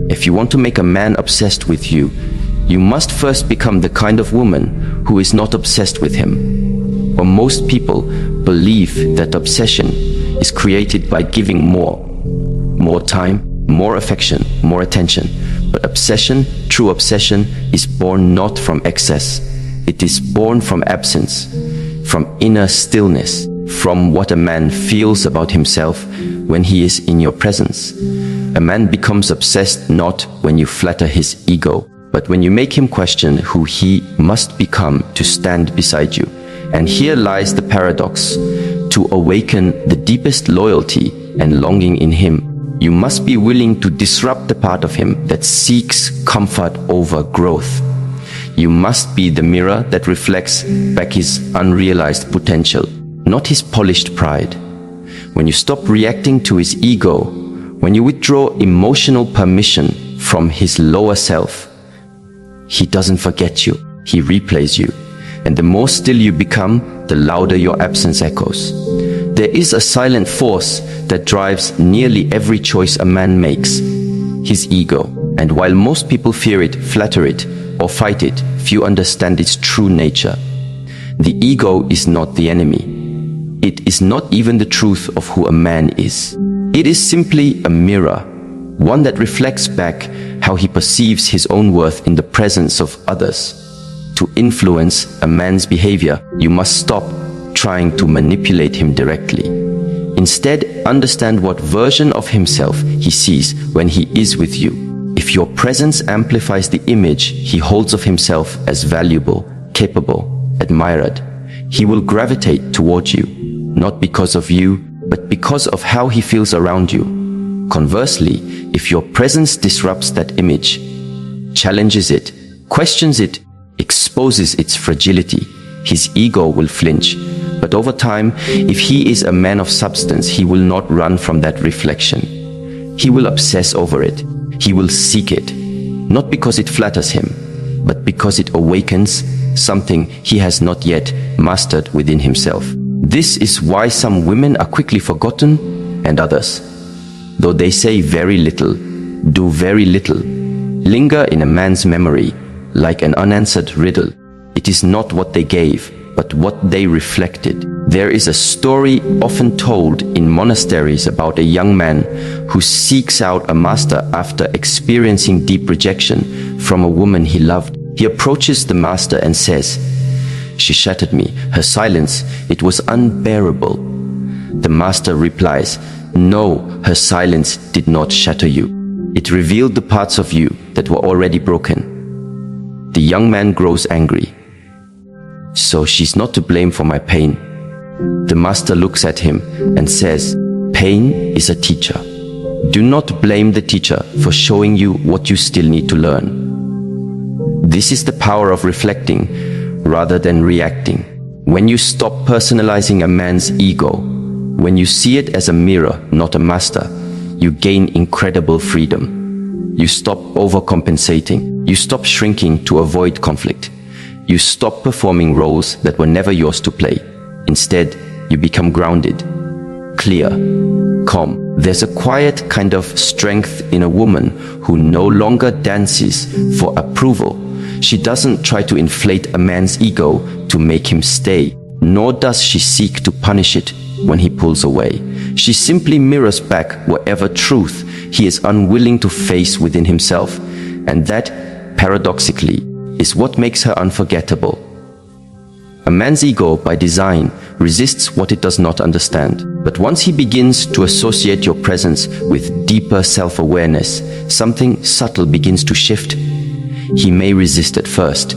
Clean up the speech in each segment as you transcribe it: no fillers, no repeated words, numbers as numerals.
If you want to make a man obsessed with you, you must first become the kind of woman who is not obsessed with him. Or most people believe that obsession is created by giving more time, more affection, more attention. But obsession, true obsession, is born not from excess. It is born from absence, from inner stillness, from what a man feels about himself when he is in your presence. A man becomes obsessed not when you flatter his ego, but when you make him question who he must become to stand beside you. And here lies the paradox. To awaken the deepest loyalty and longing in him, you must be willing to disrupt the part of him that seeks comfort over growth. You must be the mirror that reflects back his unrealized potential, not his polished pride. When you stop reacting to his ego, when you withdraw emotional permission from his lower self, he doesn't forget you, he replays you. And the more still you become, the louder your absence echoes. There is a silent force that drives nearly every choice a man makes, his ego. And while most people fear it, flatter it, or fight it, few understand its true nature. The ego is not the enemy. It is not even the truth of who a man is. It is simply a mirror, one that reflects back how he perceives his own worth in the presence of others. To influence a man's behavior, you must stop trying to manipulate him directly. Instead, understand what version of himself he sees when he is with you. If your presence amplifies the image he holds of himself as valuable, capable, admired, he will gravitate toward you, not because of you, but because of how he feels around you. Conversely, if your presence disrupts that image, challenges it, questions it, exposes its fragility, his ego will flinch. But over time, if he is a man of substance, he will not run from that reflection. He will obsess over it. He will seek it, not because it flatters him, but because it awakens something he has not yet mastered within himself. This is why some women are quickly forgotten and others, though they say very little, do very little, linger in a man's memory like an unanswered riddle. It is not what they gave, but what they reflected. There is a story often told in monasteries about a young man who seeks out a master after experiencing deep rejection from a woman he loved. He approaches the master and says, "She shattered me. Her silence, it was unbearable." The master replies, "No, her silence did not shatter you. It revealed the parts of you that were already broken." The young man grows angry. "So she's not to blame for my pain." The master looks at him and says, "Pain is a teacher. Do not blame the teacher for showing you what you still need to learn." This is the power of reflecting rather than reacting. When you stop personalizing a man's ego, when you see it as a mirror, not a master, you gain incredible freedom. You stop overcompensating. You stop shrinking to avoid conflict. You stop performing roles that were never yours to play. Instead, you become grounded, clear, calm. There's a quiet kind of strength in a woman who no longer dances for approval. She doesn't try to inflate a man's ego to make him stay, nor does she seek to punish it when he pulls away. She simply mirrors back whatever truth he is unwilling to face within himself, and that, paradoxically, is what makes her unforgettable. A man's ego, by design, resists what it does not understand. But once he begins to associate your presence with deeper self-awareness, something subtle begins to shift. He may resist at first.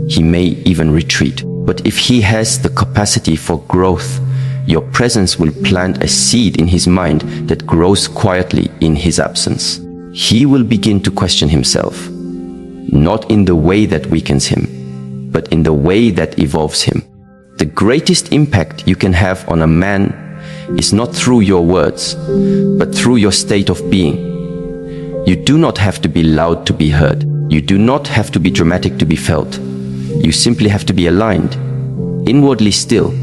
He may even retreat. But if he has the capacity for growth, your presence will plant a seed in his mind that grows quietly in his absence. He will begin to question himself, not in the way that weakens him, but in the way that evolves him. The greatest impact you can have on a man is not through your words, but through your state of being. You do not have to be loud to be heard. You do not have to be dramatic to be felt. You simply have to be aligned, inwardly still,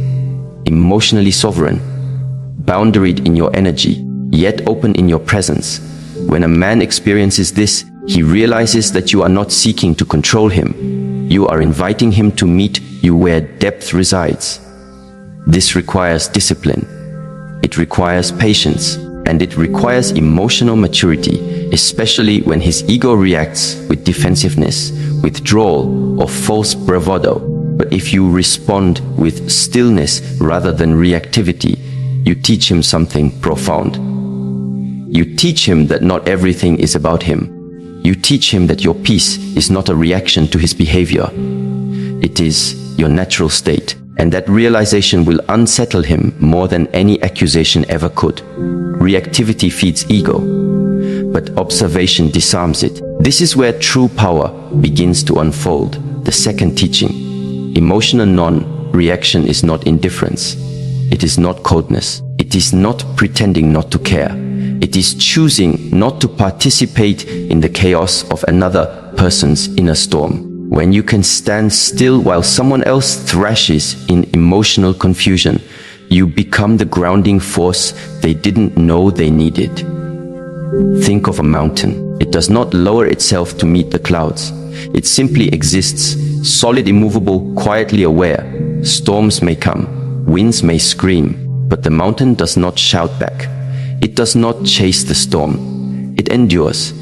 emotionally sovereign, boundaried in your energy, yet open in your presence. when a man experiences this, he realizes that you are not seeking to control him. You are inviting him to meet you where depth resides. This requires discipline. It requires patience, and it requires emotional maturity, especially when his ego reacts with defensiveness, withdrawal, or false bravado. But if you respond with stillness rather than reactivity, you teach him something profound. You teach him that not everything is about him. You teach him that your peace is not a reaction to his behavior. It is your natural state, and that realization will unsettle him more than any accusation ever could. Reactivity feeds ego, but observation disarms it. This is where true power begins to unfold. The second teaching. Emotional non-reaction is not indifference. It is not coldness. It is not pretending not to care. It is choosing not to participate in the chaos of another person's inner storm. When you can stand still while someone else thrashes in emotional confusion, you become the grounding force they didn't know they needed. Think of a mountain. It does not lower itself to meet the clouds. It simply exists, solid, immovable, quietly aware. Storms may come, winds may scream, but the mountain does not shout back. It does not chase the storm. It endures,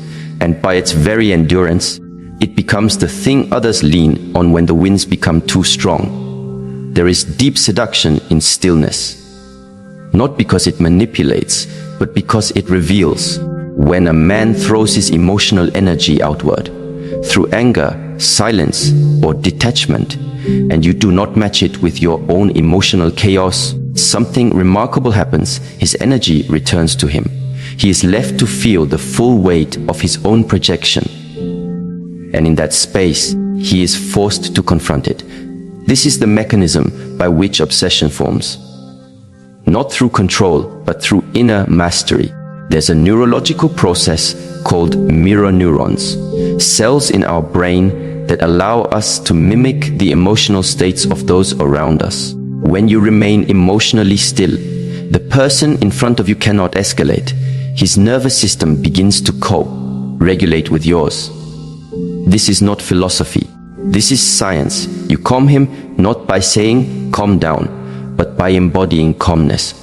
and by its very endurance, it becomes the thing others lean on when the winds become too strong. There is deep seduction in stillness, not because it manipulates, but because it reveals. When a man throws his emotional energy outward, through anger, silence, or detachment, and you do not match it with your own emotional chaos, something remarkable happens. His energy returns to him. He is left to feel the full weight of his own projection. And in that space, he is forced to confront it. This is the mechanism by which obsession forms. Not through control, but through inner mastery. There's a neurological process called mirror neurons, cells in our brain that allow us to mimic the emotional states of those around us. When you remain emotionally still, the person in front of you cannot escalate. His nervous system begins to cope, regulate with yours. This is not philosophy. This is science. You calm him not by saying, "calm down," but by embodying calmness.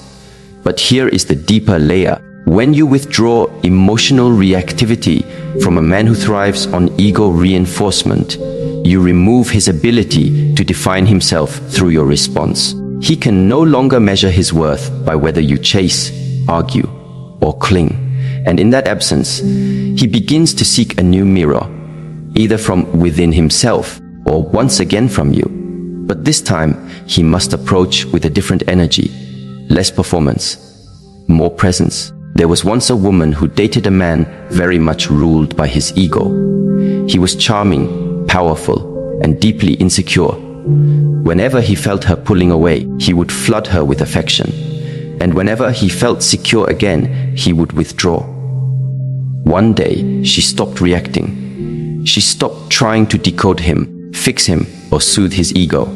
But here is the deeper layer. When you withdraw emotional reactivity from a man who thrives on ego reinforcement, you remove his ability to define himself through your response. He can no longer measure his worth by whether you chase, argue, or cling. And in that absence, he begins to seek a new mirror, either from within himself or once again from you. But this time, he must approach with a different energy, less performance, more presence. There was once a woman who dated a man very much ruled by his ego. He was charming, powerful, and deeply insecure. Whenever he felt her pulling away, he would flood her with affection. And whenever he felt secure again, he would withdraw. One day, she stopped reacting. She stopped trying to decode him, fix him, or soothe his ego.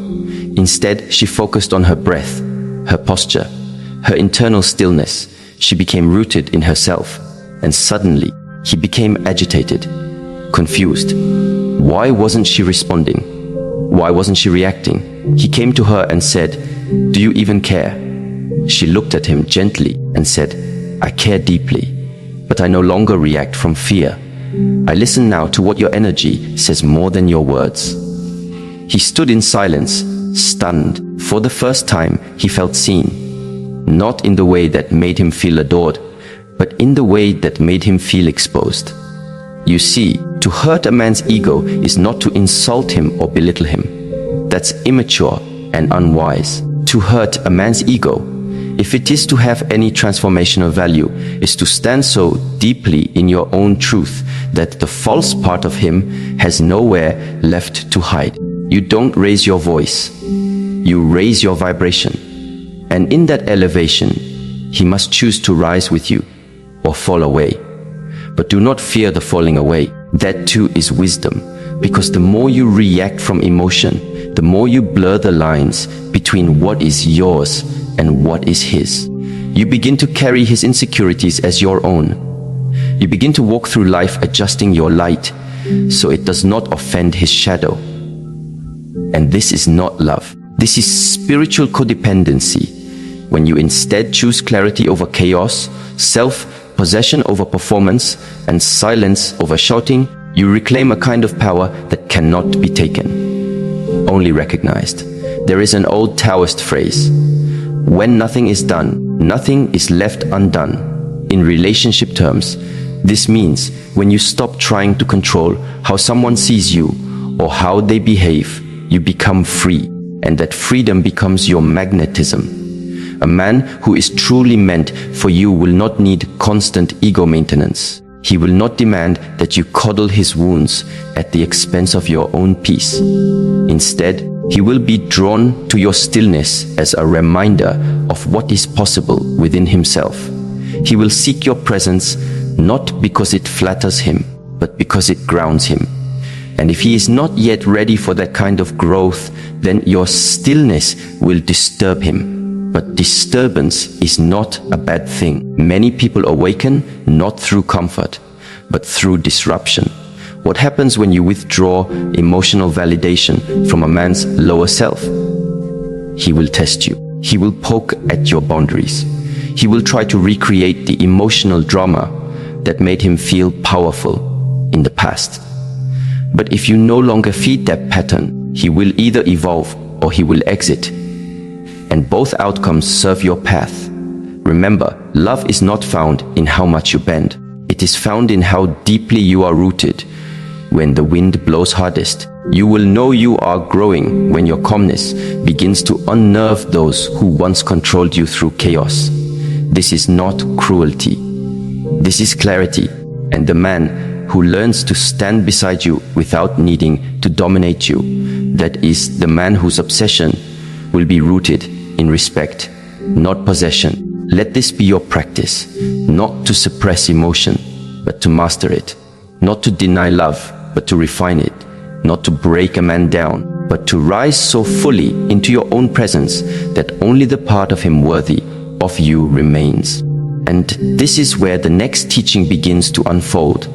Instead, she focused on her breath, her posture, her internal stillness. She became rooted in herself, and suddenly, he became agitated, confused. Why wasn't she responding? Why wasn't she reacting? He came to her and said, "Do you even care?" She looked at him gently and said, "I care deeply, but I no longer react from fear. I listen now to what your energy says more than your words." He stood in silence, stunned. For the first time, he felt seen. Not in the way that made him feel adored, but in the way that made him feel exposed. You see, to hurt a man's ego is not to insult him or belittle him. That's immature and unwise. To hurt a man's ego, if it is to have any transformational value, is to stand so deeply in your own truth that the false part of him has nowhere left to hide. You don't raise your voice, you raise your vibration. And in that elevation, he must choose to rise with you or fall away. But do not fear the falling away. That too is wisdom, because the more you react from emotion, the more you blur the lines between what is yours and what is his. You begin to carry his insecurities as your own. You begin to walk through life adjusting your light so it does not offend his shadow. And this is not love. This is spiritual codependency. When you instead choose clarity over chaos, self-possession over performance, and silence over shouting, you reclaim a kind of power that cannot be taken, only recognized. There is an old Taoist phrase: when nothing is done, nothing is left undone. In relationship terms, this means when you stop trying to control how someone sees you or how they behave, you become free, and that freedom becomes your magnetism. A man who is truly meant for you will not need constant ego maintenance. He will not demand that you coddle his wounds at the expense of your own peace. Instead, he will be drawn to your stillness as a reminder of what is possible within himself. He will seek your presence not because it flatters him, but because it grounds him. And if he is not yet ready for that kind of growth, then your stillness will disturb him. But disturbance is not a bad thing. Many people awaken not through comfort, but through disruption. What happens when you withdraw emotional validation from a man's lower self? He will test you. He will poke at your boundaries. He will try to recreate the emotional drama that made him feel powerful in the past. But if you no longer feed that pattern, he will either evolve or he will exit. And both outcomes serve your path. Remember, love is not found in how much you bend. It is found in how deeply you are rooted. When the wind blows hardest, you will know you are growing when your calmness begins to unnerve those who once controlled you through chaos. This is not cruelty. This is clarity. And the man who learns to stand beside you without needing to dominate you, that is the man whose obsession will be rooted in respect, not possession. Let this be your practice, not to suppress emotion, but to master it, not to deny love, but to refine it, not to break a man down, but to rise so fully into your own presence that only the part of him worthy of you remains. And this is where the next teaching begins to unfold.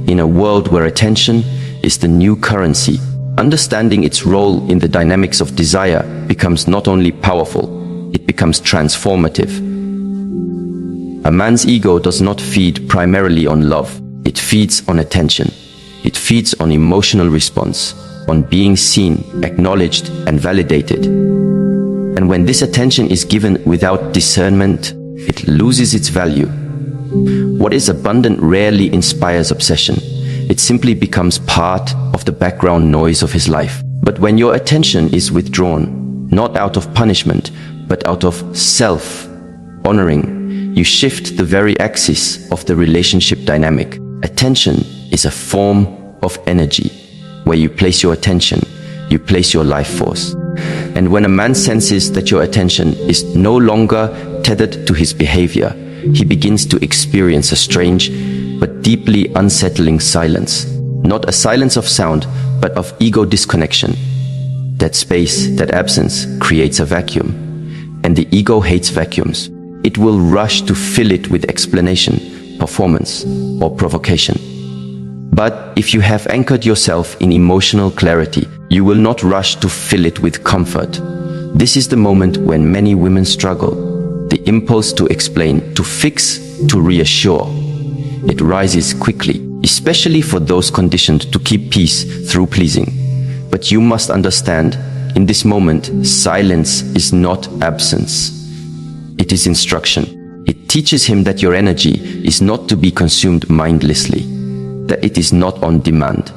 In a world where attention is the new currency, understanding its role in the dynamics of desire becomes not only powerful, it becomes transformative. A man's ego does not feed primarily on love. It feeds on attention. It feeds on emotional response, on being seen, acknowledged, and validated. And when this attention is given without discernment, it loses its value. What is abundant rarely inspires obsession. It simply becomes part of the background noise of his life. But when your attention is withdrawn, not out of punishment, but out of self-honoring, you shift the very axis of the relationship dynamic. Attention is a form of energy. Where you place your attention, you place your life force. And when a man senses that your attention is no longer tethered to his behavior, he begins to experience a strange but deeply unsettling silence. Not a silence of sound, but of ego disconnection. That space, that absence, creates a vacuum. And the ego hates vacuums. It will rush to fill it with explanation, performance, or provocation. But if you have anchored yourself in emotional clarity, you will not rush to fill it with comfort. This is the moment when many women struggle. The impulse to explain, to fix, to reassure. It rises quickly, especially for those conditioned to keep peace through pleasing. But you must understand, in this moment, silence is not absence. It is instruction. It teaches him that your energy is not to be consumed mindlessly, that it is not on demand,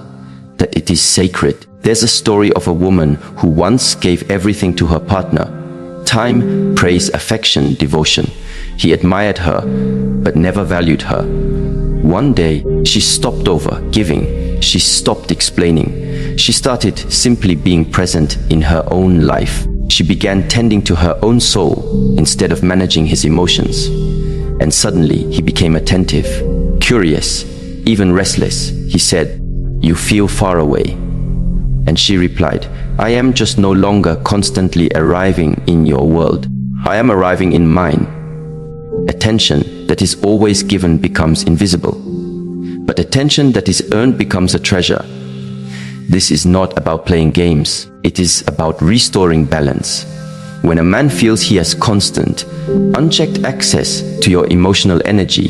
that it is sacred. There's a story of a woman who once gave everything to her partner: time, praise, affection, devotion. He admired her, but never valued her. One day, she stopped over giving. She stopped explaining. She started simply being present in her own life. She began tending to her own soul instead of managing his emotions. And suddenly, he became attentive, curious, even restless. He said, "You feel far away." And she replied, "I am just no longer constantly arriving in your world. I am arriving in mine." Attention that is always given becomes invisible. but attention that is earned becomes a treasure. This is not about playing games, it is about restoring balance. When a man feels he has constant, unchecked access to your emotional energy,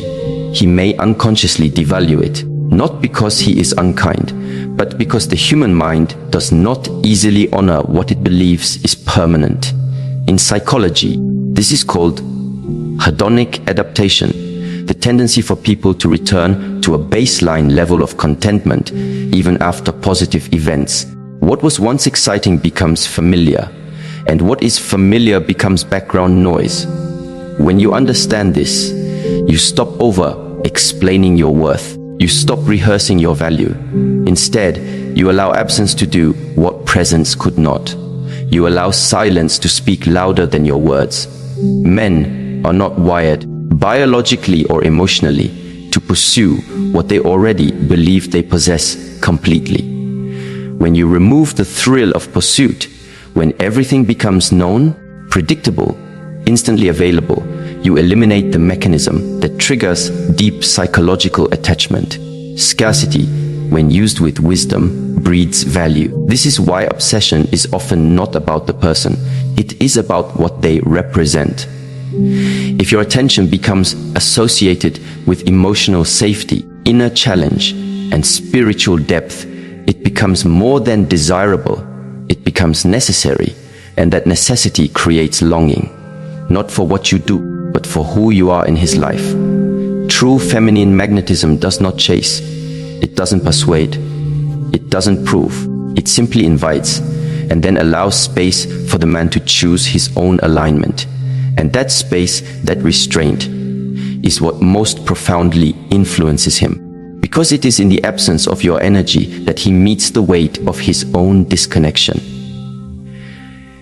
he may unconsciously devalue it, not because he is unkind, but because the human mind does not easily honor what it believes is permanent. In psychology, this is called hedonic adaptation, the tendency for people to return to a baseline level of contentment even after positive events. What was once exciting becomes familiar, and what is familiar becomes background noise. When you understand this, you stop over-explaining your worth. You stop rehearsing your value. Instead, you allow absence to do what presence could not. You allow silence to speak louder than your words. Men are not wired, biologically or emotionally, to pursue what they already believe they possess completely. When you remove the thrill of pursuit, when everything becomes known, predictable, instantly available, you eliminate the mechanism that triggers deep psychological attachment. Scarcity, when used with wisdom, breeds value. This is why obsession is often not about the person. It is about what they represent. If your attention becomes associated with emotional safety, inner challenge, and spiritual depth, it becomes more than desirable. It becomes necessary, and that necessity creates longing, not for what you do, but for who you are in his life. True feminine magnetism does not chase. It doesn't persuade. It doesn't prove. It simply invites, and then allows space for the man to choose his own alignment. And that space, that restraint, is what most profoundly influences him. Because it is in the absence of your energy that he meets the weight of his own disconnection.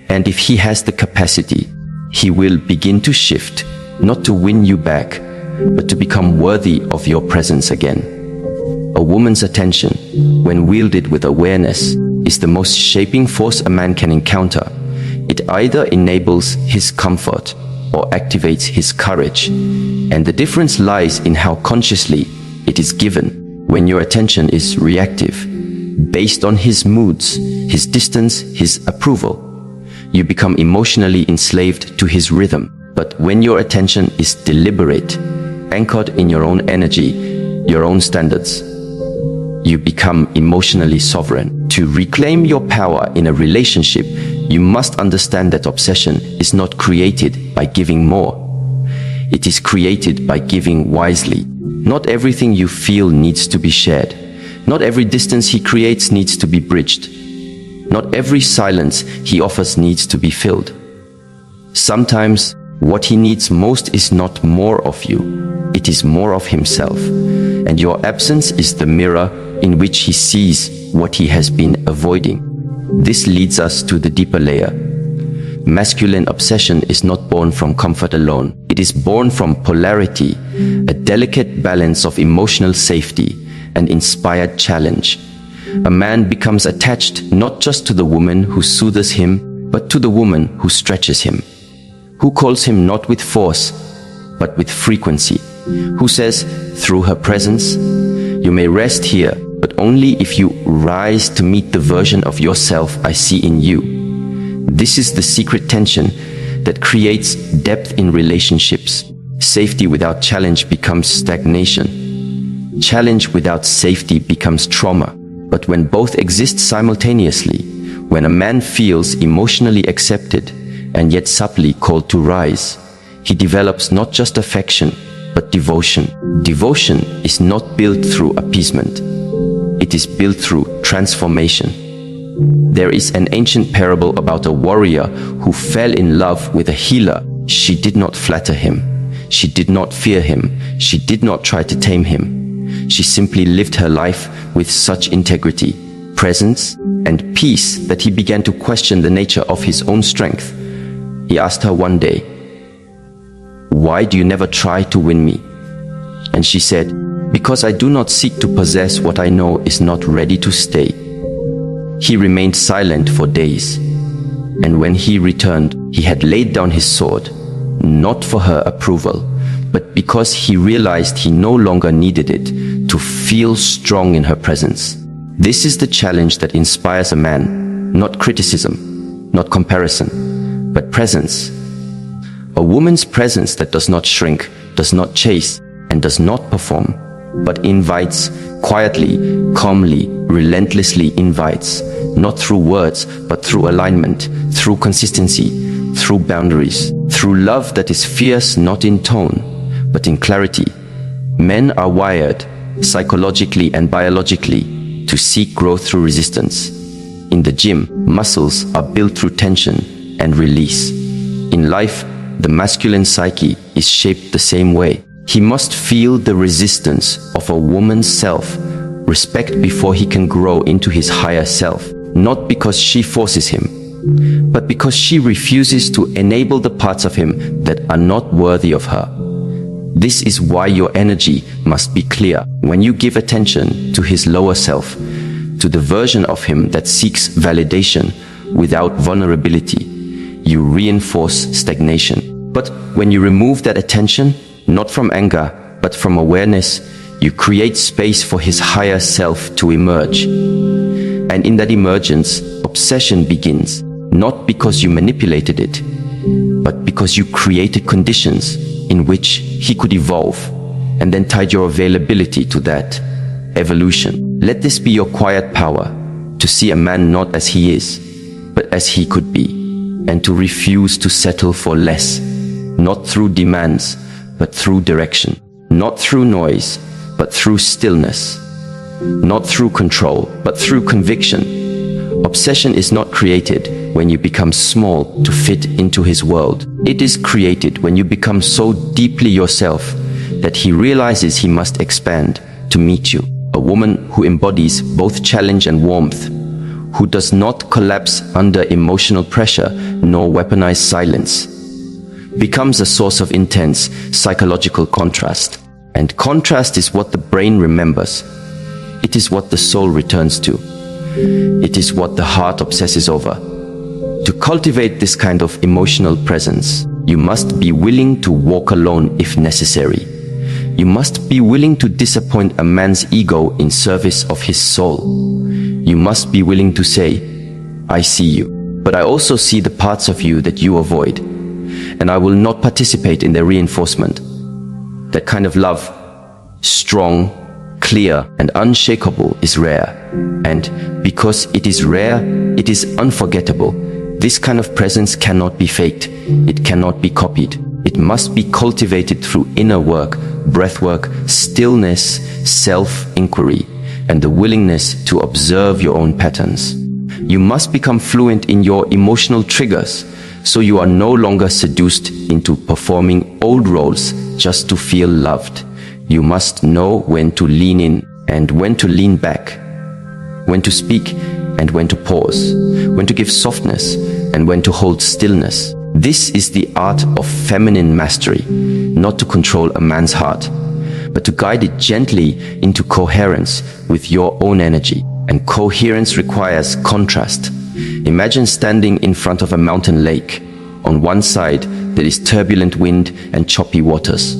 And if he has the capacity, he will begin to shift, not to win you back, but to become worthy of your presence again. A woman's attention, when wielded with awareness, is the most shaping force a man can encounter. It either enables his comfort or activates his courage. And the difference lies in how consciously it is given. When your attention is reactive, based on his moods, his distance, his approval, you become emotionally enslaved to his rhythm. But when your attention is deliberate, anchored in your own energy, your own standards, you become emotionally sovereign. To reclaim your power in a relationship, you must understand that obsession is not created by giving more. It is created by giving wisely. Not everything you feel needs to be shared. Not every distance he creates needs to be bridged. Not every silence he offers needs to be filled. Sometimes, what he needs most is not more of you. It is more of himself. And your absence is the mirror in which he sees what he has been avoiding. This leads us to the deeper layer. Masculine obsession is not born from comfort alone. It is born from polarity, a delicate balance of emotional safety and inspired challenge. A man becomes attached not just to the woman who soothes him, but to the woman who stretches him, who calls him not with force, but with frequency, who says, through her presence, you may rest here, but only if you rise to meet the version of yourself I see in you. This is the secret tension that creates depth in relationships. Safety without challenge becomes stagnation. Challenge without safety becomes trauma. But when both exist simultaneously, when a man feels emotionally accepted and yet subtly called to rise, he develops not just affection, but devotion. Devotion is not built through appeasement. It is built through transformation. There is an ancient parable about a warrior who fell in love with a healer. She did not flatter him. She did not fear him. She did not try to tame him. She simply lived her life with such integrity, presence, and peace that he began to question the nature of his own strength. He asked her one day, "Why do you never try to win me?" And she said, "Because I do not seek to possess what I know is not ready to stay." He remained silent for days, and when he returned, he had laid down his sword, not for her approval, but because he realized he no longer needed it to to feel strong in her presence. This is the challenge that inspires a man, not criticism, not comparison, but presence. A woman's presence that does not shrink, does not chase, and does not perform, but invites, quietly, calmly, relentlessly invites, not through words, but through alignment, through consistency, through boundaries, through love that is fierce not in tone, but in clarity. Men are wired, psychologically and biologically, to seek growth through resistance. In the gym, muscles are built through tension and release. In life, the masculine psyche is shaped the same way. He must feel the resistance of a woman's self, respect before he can grow into his higher self, not because she forces him, but because she refuses to enable the parts of him that are not worthy of her. This is why your energy must be clear. When you give attention to his lower self, to the version of him that seeks validation without vulnerability, you reinforce stagnation. But when you remove that attention, not from anger, but from awareness, you create space for his higher self to emerge. And in that emergence, obsession begins, not because you manipulated it, but because you created conditions in which he could evolve, and then tied your availability to that evolution. Let this be your quiet power, to see a man not as he is, but as he could be, and to refuse to settle for less, not through demands, but through direction, not through noise, but through stillness, not through control, but through conviction. Obsession is not created when you become small to fit into his world. It is created when you become so deeply yourself that he realizes he must expand to meet you. A woman who embodies both challenge and warmth, who does not collapse under emotional pressure nor weaponize silence, becomes a source of intense psychological contrast. And contrast is what the brain remembers. It is what the soul returns to. It is what the heart obsesses over. To cultivate this kind of emotional presence, you must be willing to walk alone if necessary. You must be willing to disappoint a man's ego in service of his soul. You must be willing to say, I see you, but I also see the parts of you that you avoid, and I will not participate in their reinforcement. That kind of love, strong, clear, and unshakable, is rare. And because it is rare, it is unforgettable. This kind of presence cannot be faked. It cannot be copied. It must be cultivated through inner work, breath work, stillness, self-inquiry, and the willingness to observe your own patterns. You must become fluent in your emotional triggers, so you are no longer seduced into performing old roles just to feel loved. You must know when to lean in and when to lean back, when to speak and when to pause, when to give softness and when to hold stillness. This is the art of feminine mastery, not to control a man's heart, but to guide it gently into coherence with your own energy. And coherence requires contrast. Imagine standing in front of a mountain lake. On one side, there is turbulent wind and choppy waters.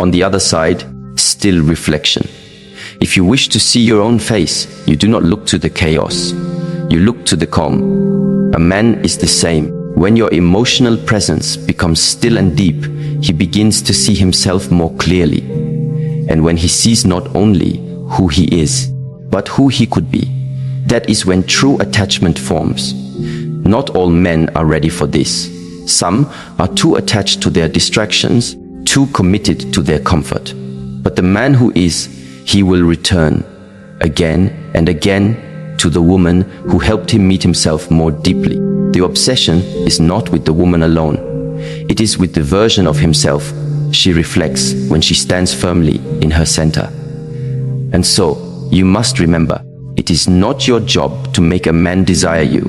On the other side, still reflection. If you wish to see your own face, you do not look to the chaos. You look to the calm. A man is the same. When your emotional presence becomes still and deep, he begins to see himself more clearly. And when he sees not only who he is, but who he could be, that is when true attachment forms. Not all men are ready for this. Some are too attached to their distractions, too committed to their comfort. But the man who is, he will return again and again to the woman who helped him meet himself more deeply. The obsession is not with the woman alone. It is with the version of himself she reflects when she stands firmly in her center. And so, you must remember, it is not your job to make a man desire you.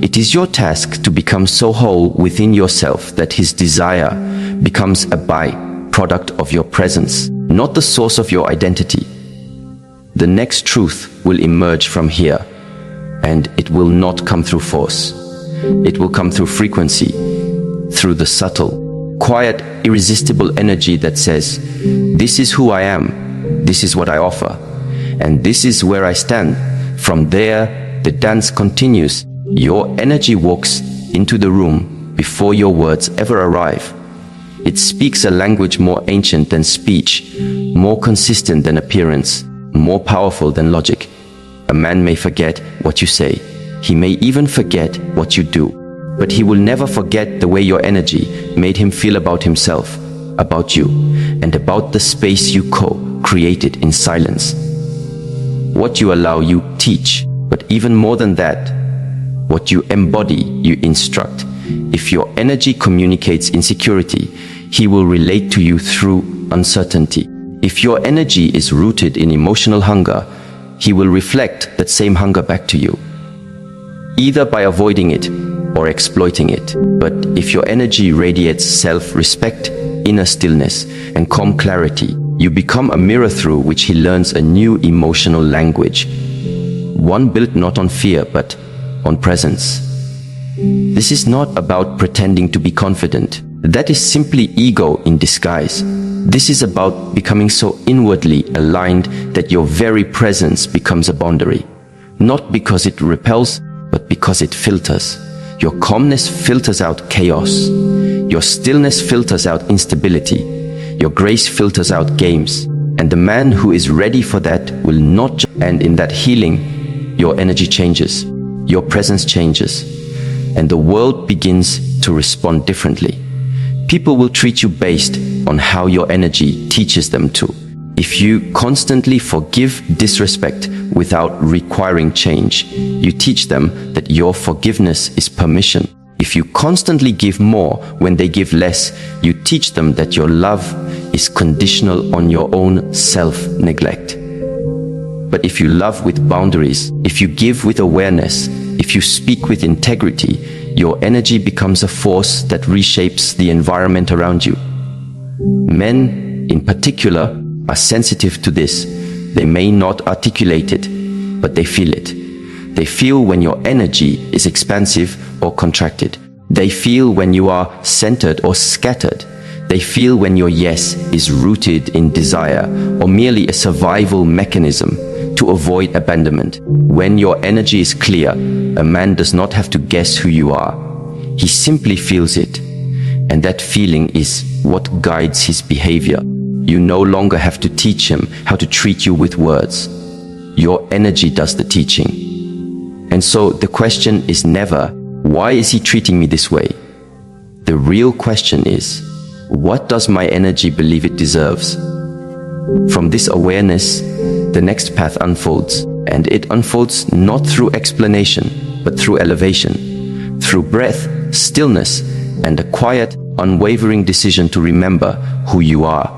It is your task to become so whole within yourself that his desire becomes a by-product of your presence, not the source of your identity. The next truth will emerge from here, and it will not come through force. It will come through frequency, through the subtle, quiet, irresistible energy that says, this is who I am, this is what I offer, and this is where I stand. From there, the dance continues. Your energy walks into the room before your words ever arrive. It speaks a language more ancient than speech, more consistent than appearance, more powerful than logic. A man may forget what you say. He may even forget what you do. But he will never forget the way your energy made him feel about himself, about you, and about the space you co-created in silence. What you allow, you teach, but even more than that, what you embody, you instruct. If your energy communicates insecurity, he will relate to you through uncertainty. If your energy is rooted in emotional hunger, he will reflect that same hunger back to you, either by avoiding it or exploiting it. But if your energy radiates self-respect, inner stillness, and calm clarity, you become a mirror through which he learns a new emotional language, one built not on fear but on presence. This is not about pretending to be confident. That is simply ego in disguise. This is about becoming so inwardly aligned that your very presence becomes a boundary, not because it repels, but because it filters. Your calmness filters out chaos. Your stillness filters out instability. Your grace filters out games. And the man who is ready for that will not. And in that healing, your energy changes. Your presence changes. And the world begins to respond differently. People will treat you based on how your energy teaches them to. If you constantly forgive disrespect without requiring change, you teach them that your forgiveness is permission. If you constantly give more when they give less, you teach them that your love is conditional on your own self-neglect. But if you love with boundaries, if you give with awareness, if you speak with integrity, your energy becomes a force that reshapes the environment around you. Men, in particular, are sensitive to this. They may not articulate it, but they feel it. They feel when your energy is expansive or contracted. They feel when you are centered or scattered. They feel when your yes is rooted in desire or merely a survival mechanism to avoid abandonment. When your energy is clear, a man does not have to guess who you are. He simply feels it. And that feeling is what guides his behavior. You no longer have to teach him how to treat you with words. Your energy does the teaching. And so the question is never, why is he treating me this way? The real question is, what does my energy believe it deserves? From this awareness, the next path unfolds, and it unfolds not through explanation, but through elevation, through breath, stillness, and a quiet, unwavering decision to remember who you are,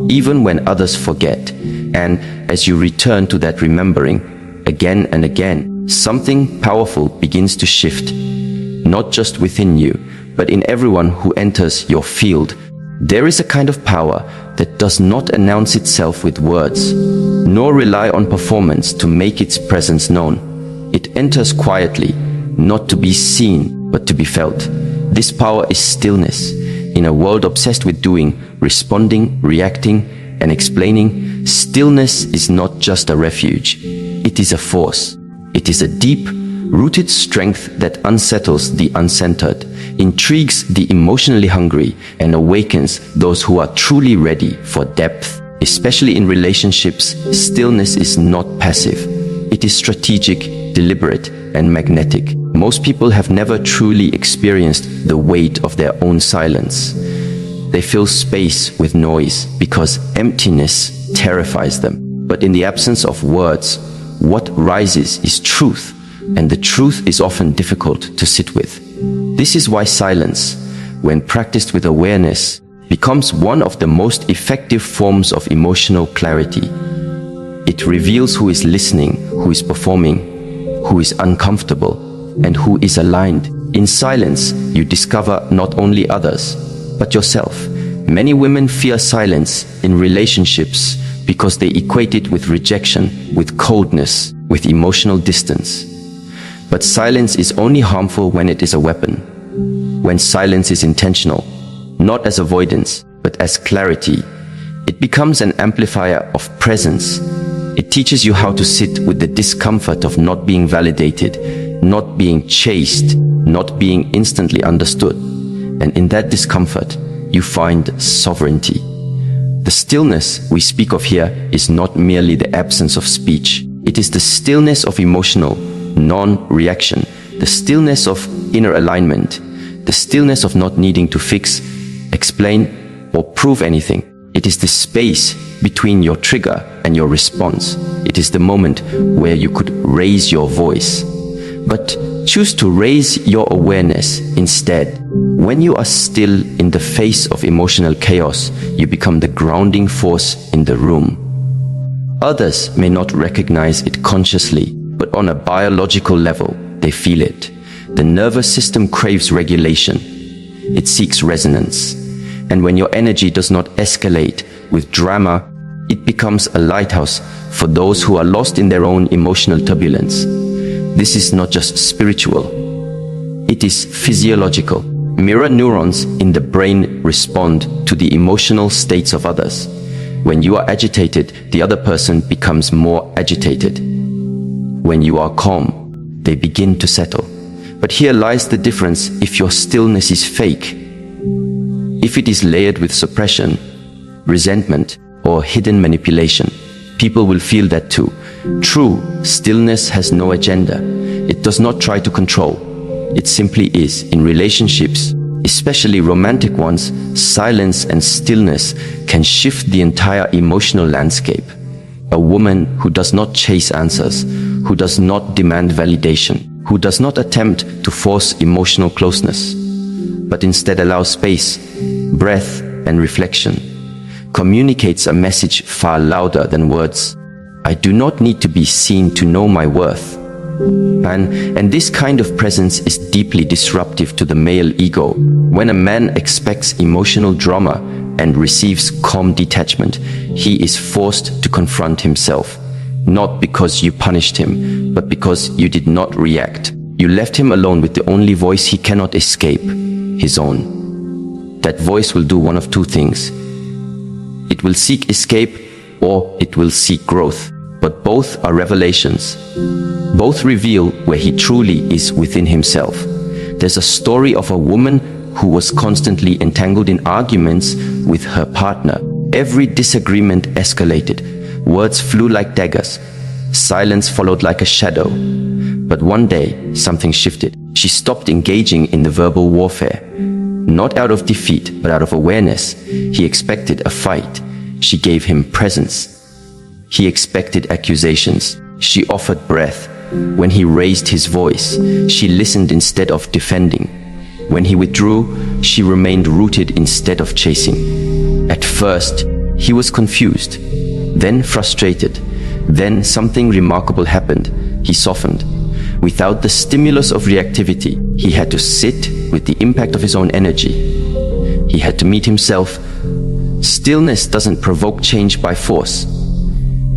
even when others forget. And as you return to that remembering, again and again, something powerful begins to shift, not just within you, but in everyone who enters your field. There is a kind of power that does not announce itself with words, nor rely on performance to make its presence known. It enters quietly, not to be seen, but to be felt. This power is stillness. In a world obsessed with doing, responding, reacting, and explaining, stillness is not just a refuge. It is a force. It is a deep, rooted strength that unsettles the uncentered, intrigues the emotionally hungry, and awakens those who are truly ready for depth. Especially in relationships, stillness is not passive. It is strategic, deliberate, and magnetic. Most people have never truly experienced the weight of their own silence. They fill space with noise because emptiness terrifies them. But in the absence of words, what rises is truth. And the truth is often difficult to sit with. This is why silence, when practiced with awareness, becomes one of the most effective forms of emotional clarity. It reveals who is listening, who is performing, who is uncomfortable, and who is aligned. In silence, you discover not only others, but yourself. Many women fear silence in relationships because they equate it with rejection, with coldness, with emotional distance. But silence is only harmful when it is a weapon, when silence is intentional, not as avoidance, but as clarity. It becomes an amplifier of presence. It teaches you how to sit with the discomfort of not being validated, not being chased, not being instantly understood. And in that discomfort, you find sovereignty. The stillness we speak of here is not merely the absence of speech. It is the stillness of emotional non-reaction, the stillness of inner alignment, the stillness of not needing to fix, explain, or prove anything. It is the space between your trigger and your response. It is the moment where you could raise your voice. But choose to raise your awareness instead. When you are still in the face of emotional chaos, you become the grounding force in the room. Others may not recognize it consciously, but on a biological level, they feel it. The nervous system craves regulation. It seeks resonance. And when your energy does not escalate with drama, it becomes a lighthouse for those who are lost in their own emotional turbulence. This is not just spiritual. It is physiological. Mirror neurons in the brain respond to the emotional states of others. When you are agitated, the other person becomes more agitated. When you are calm, they begin to settle. But here lies the difference if your stillness is fake. If it is layered with suppression, resentment, or hidden manipulation, people will feel that too. True stillness has no agenda. It does not try to control. It simply is. In relationships, especially romantic ones, silence and stillness can shift the entire emotional landscape. A woman who does not chase answers, who does not demand validation, who does not attempt to force emotional closeness, but instead allows space, breath, and reflection, communicates a message far louder than words. I do not need to be seen to know my worth. And this kind of presence is deeply disruptive to the male ego. When a man expects emotional drama and receives calm detachment, he is forced to confront himself. Not because you punished him, but because you did not react. You left him alone with the only voice he cannot escape, his own. That voice will do one of two things. It will seek escape, or it will seek growth. But both are revelations. Both reveal where he truly is within himself. There's a story of a woman who was constantly entangled in arguments with her partner. Every disagreement escalated. Words flew like daggers. Silence followed like a shadow. But one day, something shifted. She stopped engaging in the verbal warfare. Not out of defeat, but out of awareness. He expected a fight. She gave him presence. He expected accusations. She offered breath. When he raised his voice, she listened instead of defending. When he withdrew, she remained rooted instead of chasing. At first, he was confused, then frustrated. Then something remarkable happened. He softened. Without the stimulus of reactivity, he had to sit with the impact of his own energy. He had to meet himself. Stillness doesn't provoke change by force.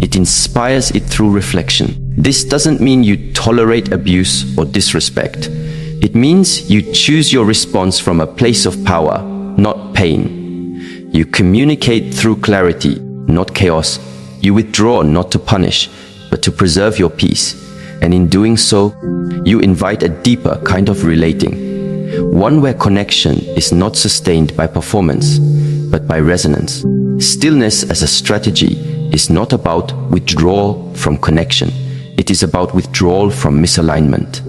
It inspires it through reflection. This doesn't mean you tolerate abuse or disrespect. It means you choose your response from a place of power, not pain. You communicate through clarity, not chaos. You withdraw not to punish, but to preserve your peace. And in doing so, you invite a deeper kind of relating. One where connection is not sustained by performance, but by resonance. Stillness as a strategy is not about withdrawal from connection. It is about withdrawal from misalignment.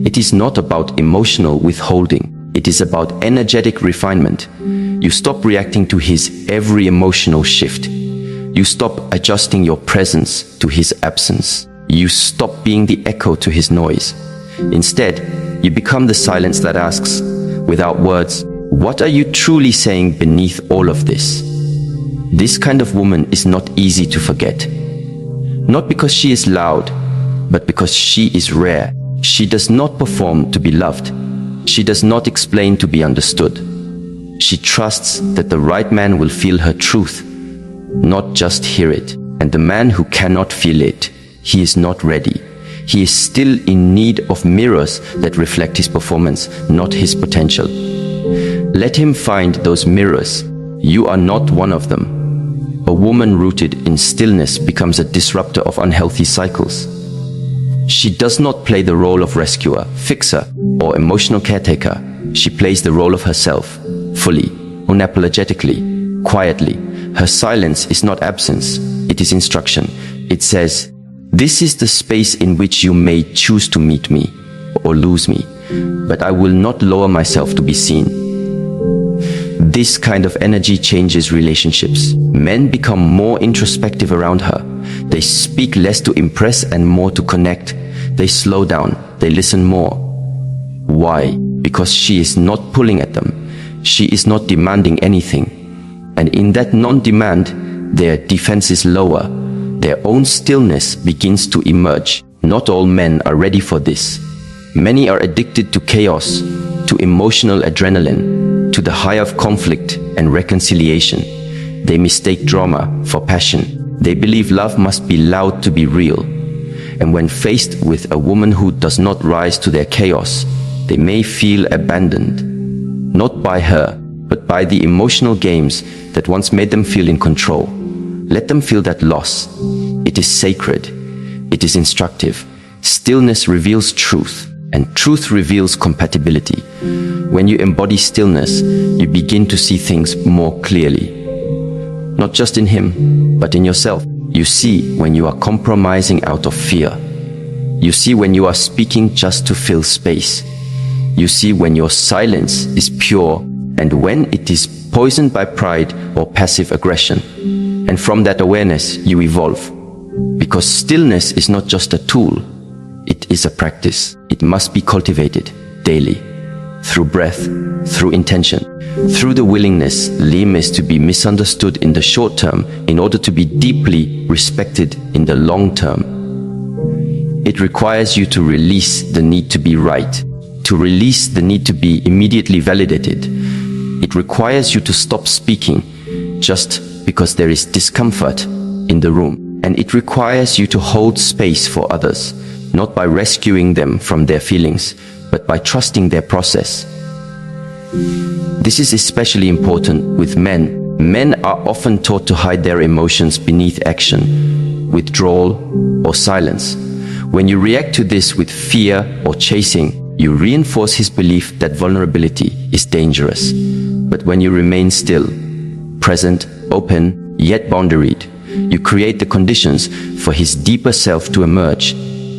It is not about emotional withholding. It is about energetic refinement. You stop reacting to his every emotional shift. You stop adjusting your presence to his absence. You stop being the echo to his noise. Instead, you become the silence that asks, without words, what are you truly saying beneath all of this? This kind of woman is not easy to forget. Not because she is loud, but because she is rare. She does not perform to be loved. She does not explain to be understood. She trusts that the right man will feel her truth, not just hear it. And the man who cannot feel it, he is not ready. He is still in need of mirrors that reflect his performance, not his potential. Let him find those mirrors. You are not one of them. A woman rooted in stillness becomes a disruptor of unhealthy cycles. She does not play the role of rescuer, fixer, or emotional caretaker. She plays the role of herself, fully, unapologetically, quietly. Her silence is not absence, it is instruction. It says, "This is the space in which you may choose to meet me or lose me, but I will not lower myself to be seen." This kind of energy changes relationships. Men become more introspective around her. They speak less to impress and more to connect. They slow down. They listen more. Why? Because she is not pulling at them. She is not demanding anything. And in that non-demand, their defense is lower. Their own stillness begins to emerge. Not all men are ready for this. Many are addicted to chaos, to emotional adrenaline, to the high of conflict and reconciliation. They mistake drama for passion. They believe love must be loud to be real. And when faced with a woman who does not rise to their chaos, they may feel abandoned. Not by her, but by the emotional games that once made them feel in control. Let them feel that loss. It is sacred. It is instructive. Stillness reveals truth, and truth reveals compatibility. When you embody stillness, you begin to see things more clearly. Not just in him, but in yourself. You see when you are compromising out of fear. You see when you are speaking just to fill space. You see when your silence is pure and when it is poisoned by pride or passive aggression. And from that awareness, you evolve. Because stillness is not just a tool, it is a practice. It must be cultivated daily, through breath, through intention, through the willingness to be misunderstood in the short term in order to be deeply respected in the long term. It requires you to release the need to be right, to release the need to be immediately validated. It requires you to stop speaking just because there is discomfort in the room. And it requires you to hold space for others, not by rescuing them from their feelings, but by trusting their process. This is especially important with men. Men are often taught to hide their emotions beneath action, withdrawal, or silence. When you react to this with fear or chasing, you reinforce his belief that vulnerability is dangerous. But when you remain still, present, open, yet boundaried, you create the conditions for his deeper self to emerge.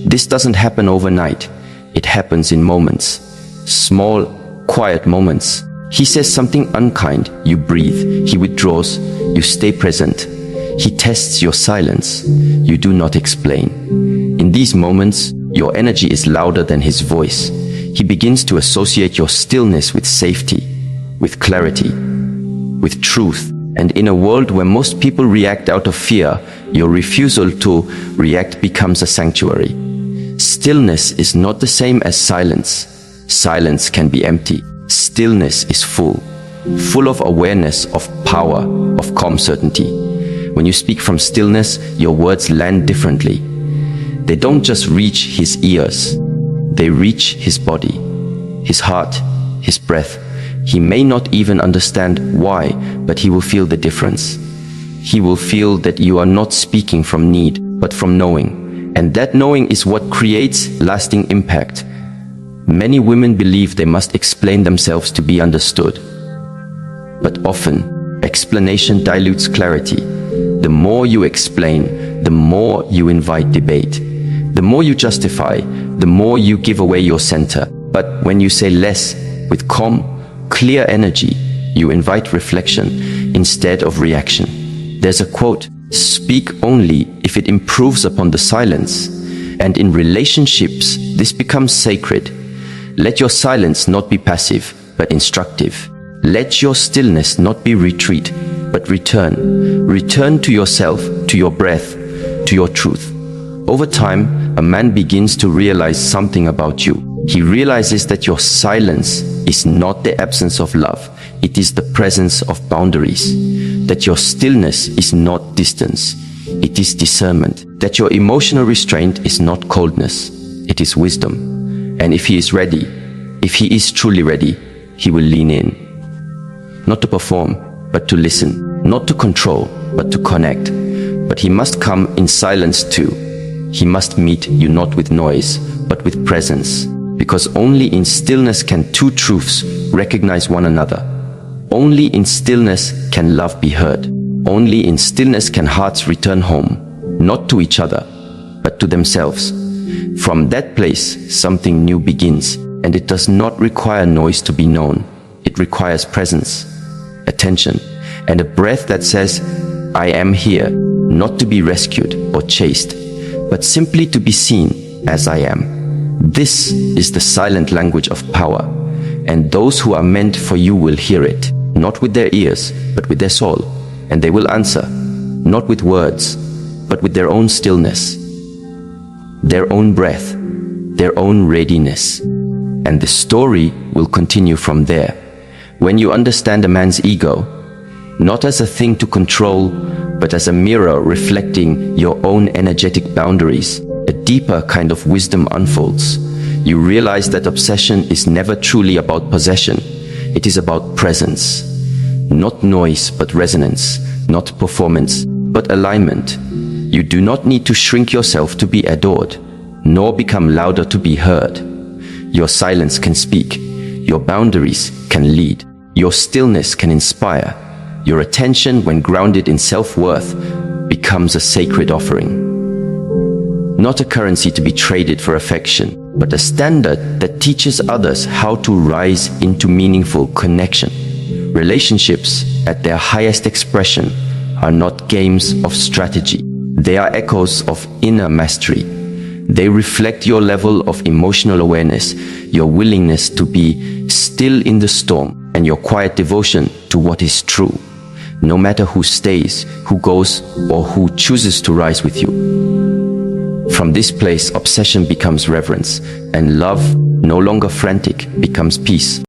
This doesn't happen overnight. It happens in moments. Small, quiet moments. He says something unkind, you breathe. He withdraws, you stay present. He tests your silence, you do not explain. In these moments, your energy is louder than his voice. He begins to associate your stillness with safety, with clarity, with truth. And in a world where most people react out of fear, your refusal to react becomes a sanctuary. Stillness is not the same as silence. Silence can be empty. Stillness is full of awareness, of power, of calm certainty. When you speak from stillness, your words land differently. They don't just reach his ears. They reach his body, his heart, his breath. He may not even understand why, but he will feel the difference. He will feel that you are not speaking from need, but from knowing. And that knowing is what creates lasting impact. Many women believe they must explain themselves to be understood. But often, explanation dilutes clarity. The more you explain, the more you invite debate. The more you justify, the more you give away your center. But when you say less, with calm, clear energy, you invite reflection instead of reaction. There's a quote, "Speak only if it improves upon the silence." And in relationships, this becomes sacred. Let your silence not be passive, but instructive. Let your stillness not be retreat, but return. Return to yourself, to your breath, to your truth. Over time, a man begins to realize something about you. He realizes that your silence is not the absence of love, it is the presence of boundaries. That your stillness is not distance, it is discernment. That your emotional restraint is not coldness, it is wisdom. And if he is ready, if he is truly ready, he will lean in. Not to perform, but to listen. Not to control, but to connect. But he must come in silence too. He must meet you not with noise, but with presence. Because only in stillness can two truths recognize one another. Only in stillness can love be heard. Only in stillness can hearts return home, not to each other, but to themselves. From that place, something new begins, and it does not require noise to be known. It requires presence, attention, and a breath that says, I am here, not to be rescued or chased, but simply to be seen as I am. This is the silent language of power, and those who are meant for you will hear it, not with their ears, but with their soul, and they will answer, not with words, but with their own stillness, their own breath, their own readiness. And the story will continue from there. When you understand a man's ego, not as a thing to control, but as a mirror reflecting your own energetic boundaries, a deeper kind of wisdom unfolds. You realize that obsession is never truly about possession. It is about presence. Not noise, but resonance. Not performance, but alignment. You do not need to shrink yourself to be adored, nor become louder to be heard. Your silence can speak. Your boundaries can lead. Your stillness can inspire. Your attention, when grounded in self-worth, becomes a sacred offering. Not a currency to be traded for affection, but a standard that teaches others how to rise into meaningful connection. Relationships, at their highest expression, are not games of strategy. They are echoes of inner mastery. They reflect your level of emotional awareness, your willingness to be still in the storm, and your quiet devotion to what is true, no matter who stays, who goes, or who chooses to rise with you. From this place, obsession becomes reverence, and love, no longer frantic, becomes peace.